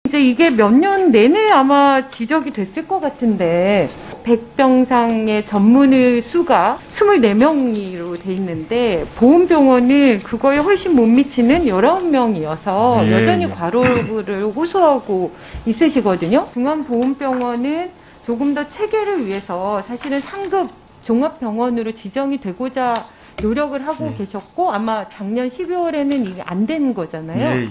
이제 이게 몇 년 내내 아마 지적이 됐을 것 같은데 100병상의 전문의 수가 24명으로 돼 있는데 보훈병원은 그거에 훨씬 못 미치는 19명이어서 여전히 과로를 호소하고 있으시거든요. 중앙보훈병원은 조금 더 체계를 위해서 사실은 상급 종합병원으로 지정이 되고자 노력을 하고 계셨고 아마 작년 12월에는 이게 안 되는 거잖아요.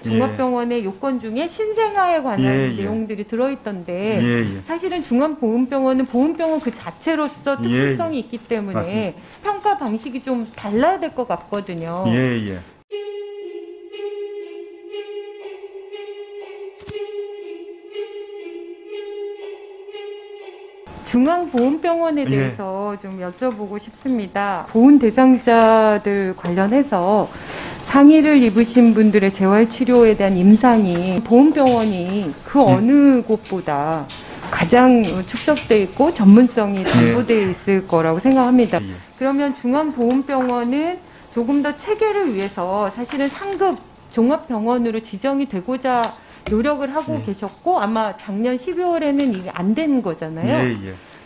종합병원의 요건 중에 신생아에 관한 내용들이 들어있던데 사실은 중앙보훈병원은 보훈병원 그 자체로서 특수성이 있기 때문에 맞습니다. 평가 방식이 좀 달라야 될 것 같거든요. 중앙보훈병원에 대해서 좀 여쭤보고 싶습니다. 보훈 대상자들 관련해서 상해를 입으신 분들의 재활치료에 대한 임상이 보훈병원이 그 어느 곳보다 가장 축적되어 있고 전문성이 담보되어 있을 거라고 생각합니다. 그러면 중앙보훈병원은 조금 더 체계를 위해서 사실은 상급 종합병원으로 지정이 되고자 노력을 하고 계셨고 아마 작년 12월에는 이게 안 되는 거잖아요.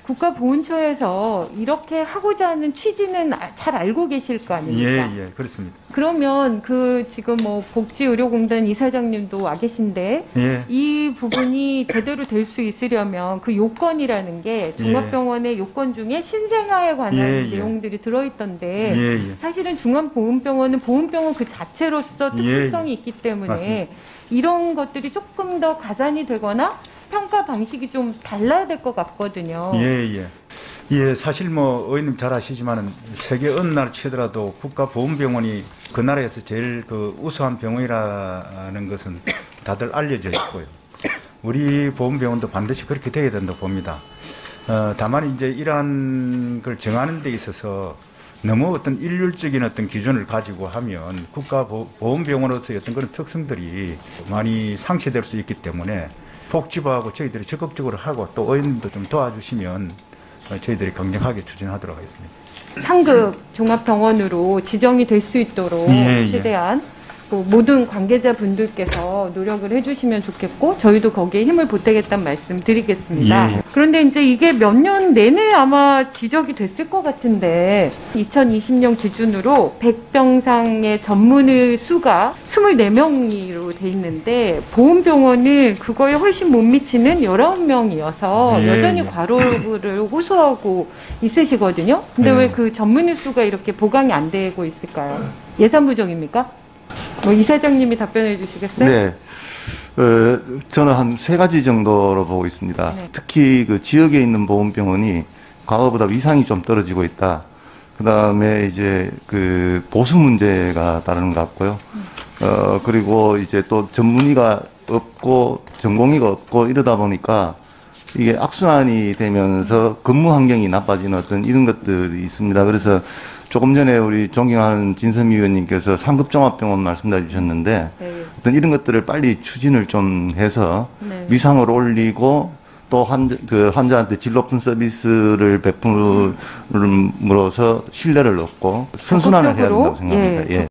국가보훈처에서 이렇게 하고자 하는 취지는 잘 알고 계실 거 아닙니까? 그렇습니다. 그러면 그 지금 뭐 복지의료공단 이사장님도 와 계신데 이 부분이 제대로 될 수 있으려면 그 요건이라는 게 종합병원의 요건 중에 신생아에 관한 내용들이 들어있던데 사실은 중앙보훈병원은 보훈병원 그 자체로서 특수성이 있기 때문에 맞습니다. 이런 것들이 조금 더 가산이 되거나 평가 방식이 좀 달라야 될 것 같거든요. 사실 뭐 의원님 잘 아시지만은 세계 어느 나라 치더라도 국가보훈병원이 그 나라에서 제일 그 우수한 병원이라는 것은 다들 알려져 있고요. 우리 보훈병원도 반드시 그렇게 되어야 된다고 봅니다. 다만 이제 이러한 걸 정하는 데 있어서 너무 어떤 일률적인 어떤 기준을 가지고 하면 국가보훈병원으로서의 어떤 그런 특성들이 많이 상쇄될 수 있기 때문에 복지부하고 저희들이 적극적으로 하고 또 의원님도 좀 도와주시면 저희들이 강력하게 추진하도록 하겠습니다. 상급 종합병원으로 지정이 될 수 있도록 최대한 모든 관계자분들께서 노력을 해주시면 좋겠고 저희도 거기에 힘을 보태겠다는 말씀 드리겠습니다. 그런데 이제 이게 몇 년 내내 아마 지적이 됐을 것 같은데 2020년 기준으로 100병상의 전문의 수가 24명으로 돼 있는데 보훈병원은 그거에 훨씬 못 미치는 19명이어서 여전히 과로를 호소하고 있으시거든요. 근데 왜 그 전문의 수가 이렇게 보강이 안 되고 있을까요? 예산 부족입니까? 뭐 이사장님이 답변해 주시겠어요? 네. 저는 한 3가지 정도로 보고 있습니다. 특히 그 지역에 있는 보훈병원이 과거보다 위상이 좀 떨어지고 있다. 그 다음에 이제 그 보수 문제가 다른 것 같고요. 그리고 이제 또 전문의가 없고 전공의가 없고 이러다 보니까 이게 악순환이 되면서 근무 환경이 나빠지는 어떤 이런 것들이 있습니다. 그래서 조금 전에 우리 존경하는 진선미 의원님께서 상급종합병원 말씀해 주셨는데 어떤 이런 것들을 빨리 추진을 좀 해서 위상을 올리고 또 환자한테 질 높은 서비스를 베풀음으로써 신뢰를 얻고 선순환을 해야 된다고 생각합니다.